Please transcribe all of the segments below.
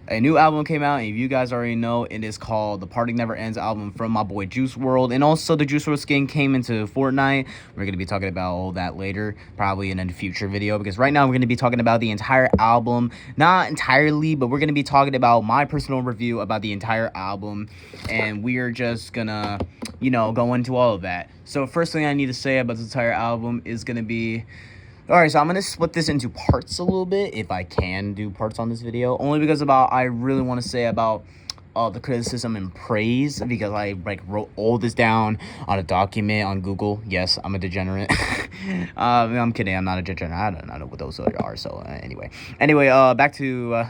a new album came out, and if you guys already know, it is called the Party Never Ends album from my boy Juice Wrld. And also the Juice Wrld skin came into Fortnite. We're going to be talking about all that later, probably in a future video, because right now we're going to be talking about the entire album. Not entirely, but we're going to be talking about my personal review about the entire album, and we're just gonna, go into all of that. So first thing I need to say about the entire album is going to be, alright, so I'm going to split this into parts a little bit, if I can do parts on this video, only because I really want to say about the criticism and praise, because I wrote all this down on a document on Google. Yes, I'm a degenerate. I'm kidding, I'm not a degenerate. I don't know what those are, so anyway, back to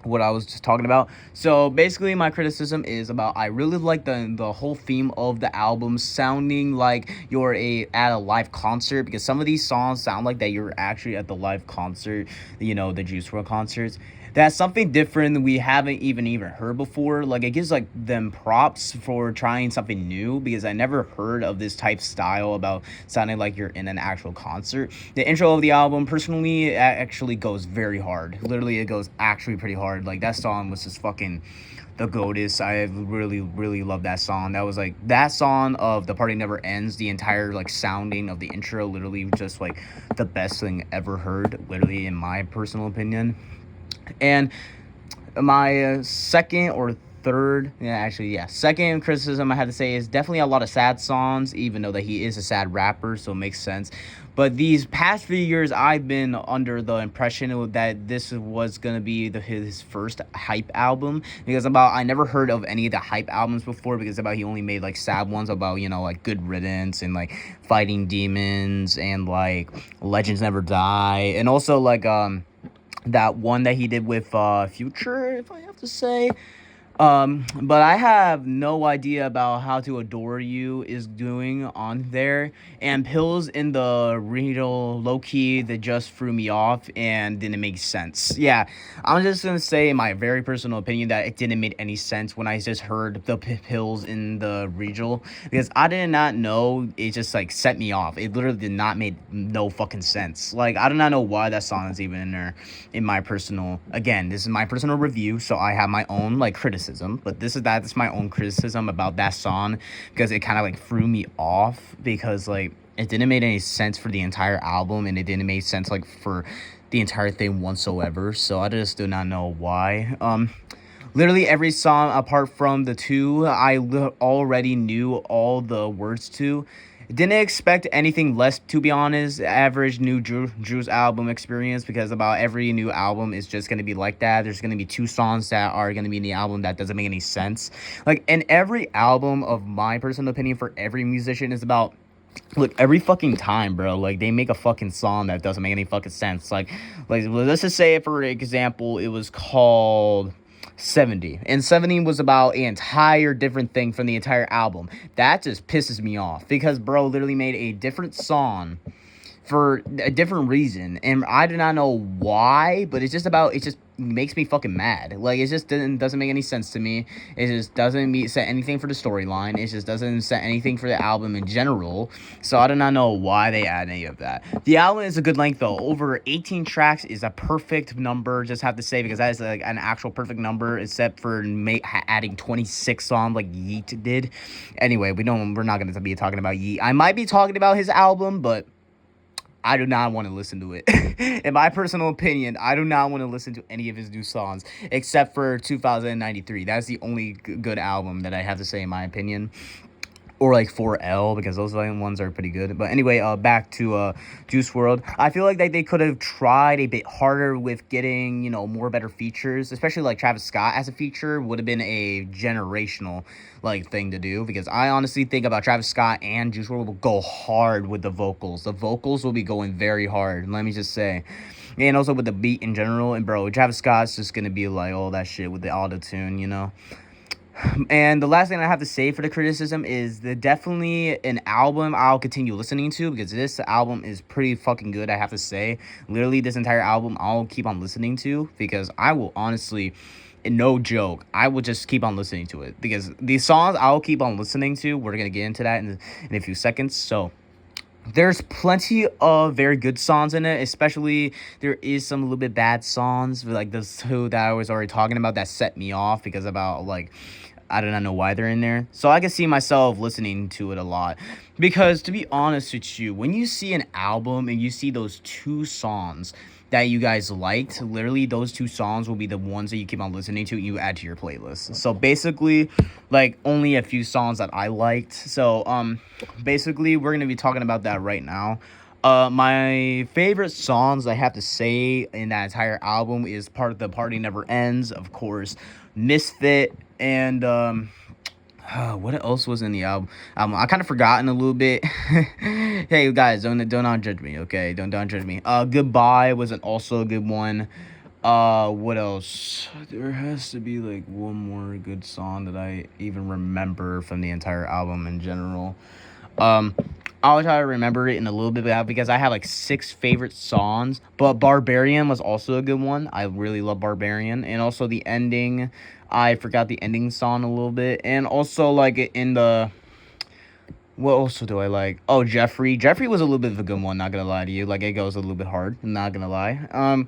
what I was just talking about. So basically my criticism is about, I really like the whole theme of the album sounding like you're at a live concert, because some of these songs sound like that you're actually at the live concert, the Juice Wrld concerts. That's something different that we haven't even heard before. Like, it gives them props for trying something new, because I never heard of this type style about sounding like you're in an actual concert. The intro of the album, personally, actually goes very hard. Literally, it goes actually pretty hard. Like, that song was just fucking the goatest. I really love that song. That was that song of The Party Never Ends, the entire sounding of the intro, literally just the best thing ever heard, literally, in my personal opinion. And my second criticism I had to say is definitely a lot of sad songs, even though that he is a sad rapper, so it makes sense. But these past few years, I've been under the impression that this was going to be his first hype album, because I never heard of any of the hype albums before, because he only made sad ones about, Good Riddance and Fighting Demons and Legends Never Die, and also that one that he did with Future, if I have to say. But I have no idea about How to Adore You is doing on there, and Pills in the Riddle, low-key, that just threw me off and didn't make sense. Yeah, I'm just gonna say, in my very personal opinion, that it didn't make any sense when I just heard the Pills in the Riddle, because I did not know. It just set me off. It literally did not make no fucking sense. I do not know why that song is even in there. In my personal, again, this is my personal review, so I have my own criticism, but that's my own criticism about that song, because it kind of threw me off, because it didn't make any sense for the entire album, and it didn't make sense for the entire thing whatsoever. So I just do not know why. Literally every song apart from the two I already knew all the words to. Didn't expect anything less, to be honest. Average new Juice album experience, because about every new album is just going to be like that. There's going to be two songs that are going to be in the album that doesn't make any sense. And every album, of my personal opinion, for every musician is about, look, every fucking time, bro, they make a fucking song that doesn't make any fucking sense. Let's just say, for example, it was called 70, and 70 was about an entire different thing from the entire album. That just pisses me off, because bro literally made a different song for a different reason, and I do not know why, but it just makes me fucking mad. It just doesn't make any sense to me. It just doesn't set anything for the storyline. It just doesn't set anything for the album in general. So I do not know why they add any of that. The album is a good length, though. Over 18 tracks is a perfect number, just have to say, because that is an actual perfect number, except for adding 26 songs like Yeet did. Anyway, we're not going to be talking about Yeet. I might be talking about his album, but I do not want to listen to it. In my personal opinion, I do not want to listen to any of his new songs, except for 2093. That's the only good album that I have to say, in my opinion. Or 4L, because those ones are pretty good. But anyway, back to Juice Wrld. I feel like they could have tried a bit harder with getting, more better features, especially Travis Scott as a feature would have been a generational thing to do, because I honestly think about Travis Scott and Juice Wrld will go hard with the vocals. The vocals will be going very hard, let me just say. And also with the beat in general. And bro, Travis Scott's just gonna be all that shit with the auto-tune, And the last thing I have to say for the criticism is that definitely an album I'll continue listening to, because this album is pretty fucking good, I have to say. Literally, this entire album I'll keep on listening to, because I will honestly, no joke, I will just keep on listening to it, because these songs I'll keep on listening to, we're gonna get into that in a few seconds. So there's plenty of very good songs in it, especially there is some a little bit bad songs, like those two that I was already talking about that set me off because about like I do not know why they're in there. So I can see myself listening to it a lot. Because to be honest with you, when you see an album and you see those two songs that you guys liked, literally those two songs will be the ones that you keep on listening to and you add to your playlist. So basically, like only a few songs that I liked. So basically we're gonna be talking about that right now. My favorite songs I have to say in that entire album is part of The Party Never Ends, of course, Misfit, and what else was in the album? I kind of forgotten a little bit. Hey guys, don't judge me, okay? Don't judge me. Goodbye was also a good one. What else? There has to be like one more good song that I even remember from the entire album in general. Um, I'll try to remember it in a little bit because I have like 6 favorite songs. But Barbarian was also a good one. I really love Barbarian, and also the ending. I forgot the ending song a little bit, and also like in the. What also do I like? Oh, Jeffrey. Jeffrey was a little bit of a good one. Not gonna lie to you. Like it goes a little bit hard. Not gonna lie.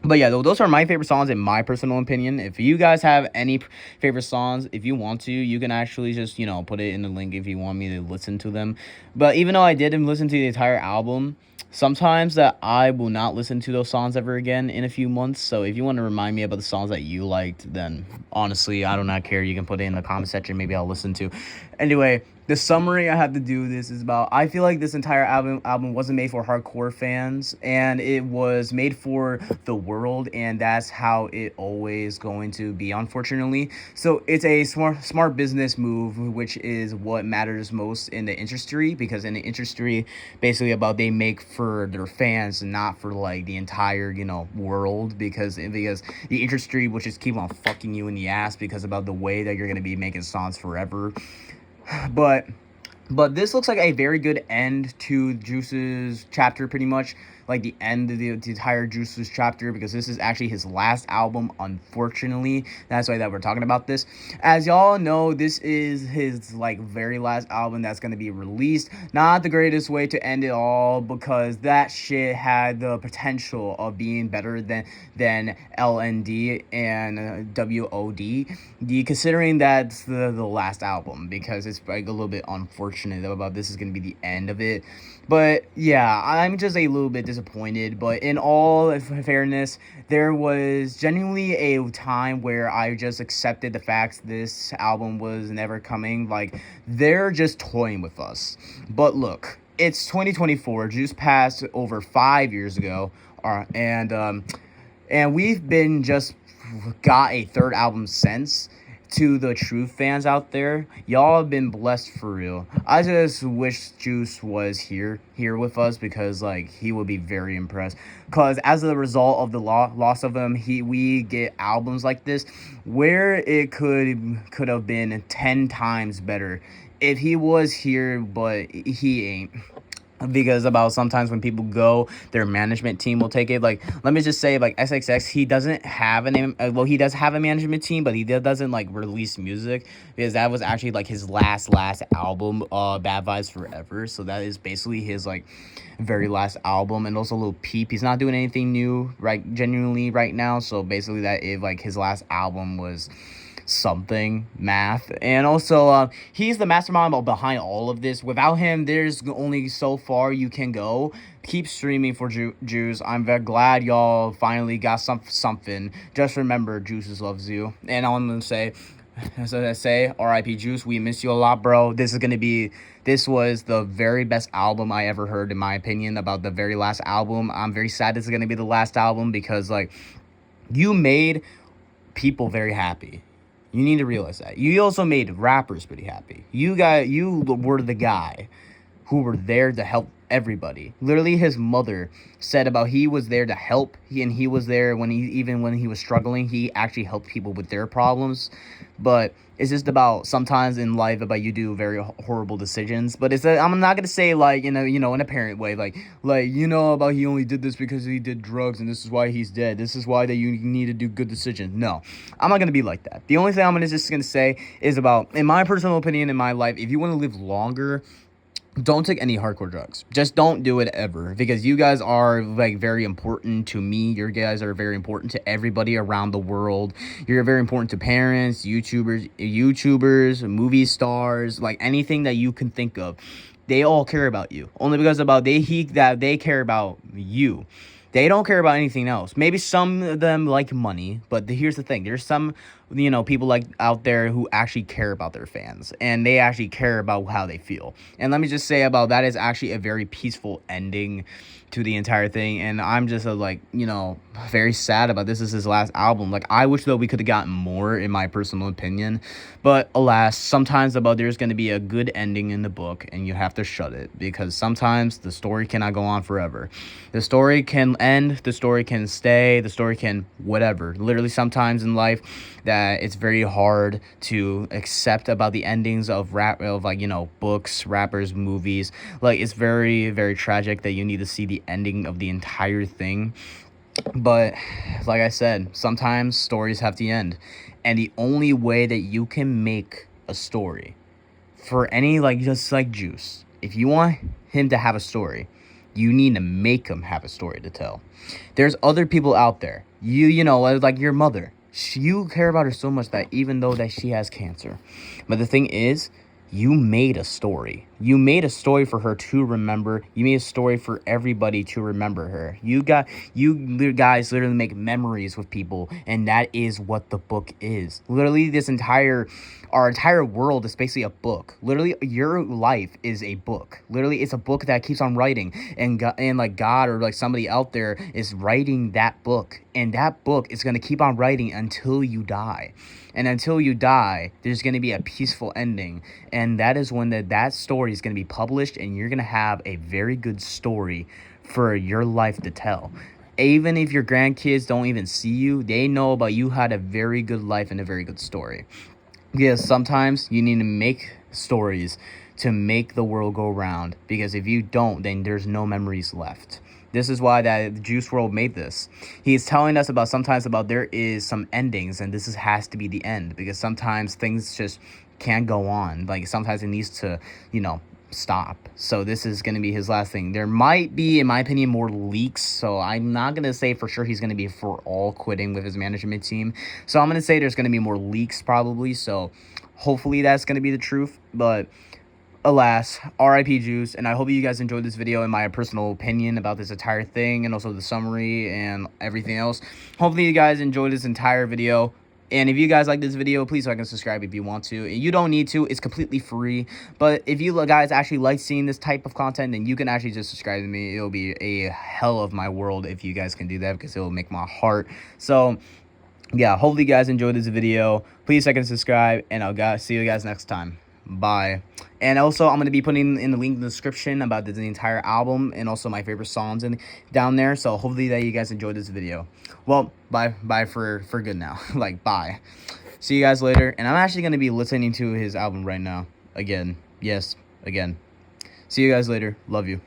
But yeah, those are my favorite songs in my personal opinion. If you guys have any favorite songs, if you want to, you can actually just, put it in the link if you want me to listen to them. But even though I didn't listen to the entire album, sometimes that I will not listen to those songs ever again in a few months. So if you want to remind me about the songs that you liked, then honestly, I do not care. You can put it in the comment section. Maybe I'll listen to. Anyway, the summary I have to do this is about, I feel like this entire album wasn't made for hardcore fans, and it was made for the world, and that's how it always going to be, unfortunately. So it's a smart business move, which is what matters most in the industry, because in the industry, basically about they make for their fans, not for like the entire world, because the industry will just keep on fucking you in the ass because about the way that you're gonna be making songs forever. But this looks like a very good end to Juice's chapter, pretty much. Like the end of the entire Juice's chapter, because this is actually his last album, unfortunately. That's why that we're talking about this. As y'all know, this is his like very last album that's going to be released. Not the greatest way to end it all, because that shit had the potential of being better than LND and WOD. Considering that's the last album, because it's like a little bit unfortunate about this is going to be the end of it. But yeah, I'm just a little bit disappointed. But in all fairness, there was genuinely a time where I just accepted the fact this album was never coming. Like, they're just toying with us. But look, it's 2024. Juice passed over 5 years ago, and we've been just got a third album since. To the true fans out there, y'all have been blessed for real. I just wish Juice was here with us, because like he would be very impressed. Cause as a result of the loss of him, we get albums like this where it could have been 10 times better if he was here, but he ain't. Because about sometimes when people go, their management team will take it. Like, let me just say, like SXX, he doesn't have a name. Well, he does have a management team, but he doesn't like release music, because that was actually like his last album, Bad Vibes Forever. So that is basically his like very last album. And also Lil Peep, he's not doing anything new genuinely right now. So basically that is like his last album was something math. And also he's the mastermind behind all of this. Without him, there's only so far you can go. Keep streaming for Juice. I'm very glad y'all finally got something. Just remember, Juice loves you. And I'm gonna say, as I say, RIP Juice, we miss you a lot, bro. This was the very best album I ever heard, in my opinion, about the very last album. I'm very sad this is gonna be the last album, because like you made people very happy. You need to realize that. You also made rappers pretty happy. You were the guy who were there to help everybody. Literally, his mother said about he was there to help. He was there when he was struggling. He actually helped people with their problems. But it's just about sometimes in life about you do very horrible decisions. But I'm not gonna say like in a parent way, like about he only did this because he did drugs and this is why he's dead. This is why that you need to do good decisions. No, I'm not gonna be like that. The only thing I'm just gonna say is about, in my personal opinion, in my life, if you want to live longer, don't take any hardcore drugs. Just don't do it ever, because you guys are like very important to me. Your guys are very important to everybody around the world. You're very important to parents, YouTubers, movie stars, like anything that you can think of. They all care about you only because they care about you. They don't care about anything else. Maybe some of them like money, but here's the thing. There's some, people like out there who actually care about their fans, and they actually care about how they feel. And let me just say about that is actually a very peaceful ending to the entire thing. And I'm just very sad about this. Is his last album. Like, I wish though we could have gotten more, in my personal opinion. But alas, sometimes there's going to be a good ending in the book, and you have to shut it, because sometimes the story cannot go on forever. The story can end, the story can stay, the story can whatever. Literally, sometimes in life that it's very hard to accept about the endings of books, rappers, movies. Like, it's very, very tragic that you need to see the ending of the entire thing. But like I said, sometimes stories have to end. And the only way that you can make a story for any, just like Juice, if you want him to have a story, you need to make him have a story to tell. There's other people out there. Like your mother. You care about her so much that even though that she has cancer. But the thing is, you made a story. You made a story for her to remember. You made a story for everybody to remember her. You guys literally make memories with people, and that is what the book is. Literally, our entire world is basically a book. Literally, your life is a book. Literally, it's a book that keeps on writing, and God or like somebody out there is writing that book, and that book is gonna keep on writing until you die. And until you die, there's going to be a peaceful ending. And that is when that story is going to be published, and you're going to have a very good story for your life to tell. Even if your grandkids don't even see you, they know about you had a very good life and a very good story. Because sometimes you need to make stories to make the world go round. Because if you don't, then there's no memories left. This is why that Juice Wrld made this. He's telling us about there is some endings, and has to be the end, because sometimes things just can't go on. Like, sometimes it needs to, stop. So this is going to be his last thing. There might be, in my opinion, more leaks. So I'm not going to say for sure he's going to be for all quitting with his management team. So I'm going to say there's going to be more leaks probably. So hopefully that's going to be the truth. But alas, RIP Juice, and I hope you guys enjoyed this video and my personal opinion about this entire thing, and also the summary and everything else. Hopefully you guys enjoyed this entire video. And if you guys like this video, please like and subscribe if you want to. You don't need to. It's completely free. But if you guys actually like seeing this type of content, then you can actually just subscribe to me. It'll be a hell of my world if you guys can do that, because it will make my heart. So, yeah, hopefully you guys enjoyed this video. Please like and subscribe, and I'll see you guys next time. Bye. And also, I'm going to be putting in the link in the description about the entire album, and also my favorite songs down there. So hopefully that you guys enjoyed this video. Well, bye for good now. Like, bye. See you guys later. And I'm actually going to be listening to his album right now. Again. Yes, again. See you guys later. Love you.